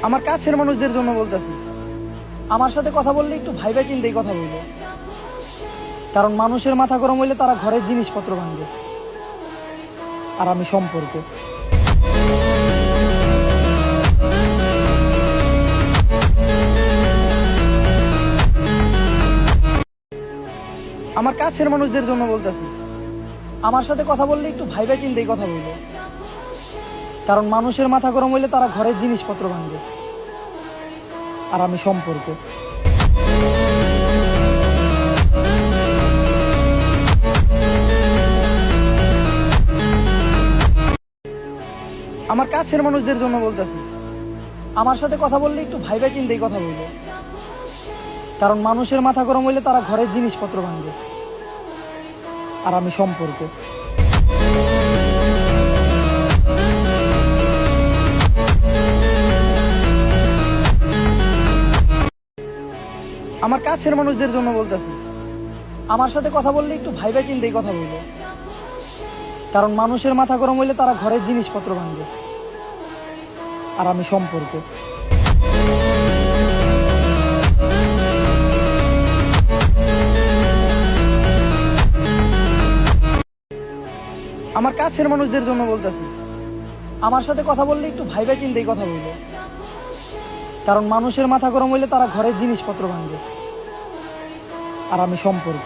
আমার কাছের মানুষদের জন্য বলতেছি, আমার সাথে কথা বললে একটু ভাইবা চিন্তেই কথা বলবো। কারণ মানুষের মাথা গরম হইলে তারা ঘরের জিনিসপত্র ভাঙবে, আর আমি সম্পর্ক। আমার কাছের মানুষদের জন্য বলতেছি, আমার সাথে কথা বললে একটু ভাইবা চিন্তেই কথা বলবো। কারণ মানুষের মাথা গরম হইলে তারা ঘরের জিনিসপত্র ভাঙবে, আর আমি সম্পর্ক। আমার কাছের মানুষদের জন্য বলতেছি, আমার সাথে কথা বললে একটু ভাইবা চিন্তেই কথা বলবো। কারণ মানুষের মাথা গরম হইলে তারা ঘরের জিনিসপত্র ভাঙবে, আর আমি সম্পর্ক। আমার কাছের মানুষদের জন্য বলতেছি, আমার সাথে কথা বললে একটু ভাইবা চিন্তেই কথা বলবো। কারণ মানুষের মাথা গরম হইলে তারা ঘরের জিনিসপত্র ভাঙবে, আর আমি সম্পর্ক। আমার কাছের মানুষদের জন্য বলতেছি, আমার সাথে কথা বললে একটু ভাইবা চিন্তেই কথা বলবো। কারণ মানুষের মাথা গরম হইলে তারা ঘরের জিনিসপত্র ভাঙবে, আর আমি সম্পর্ক।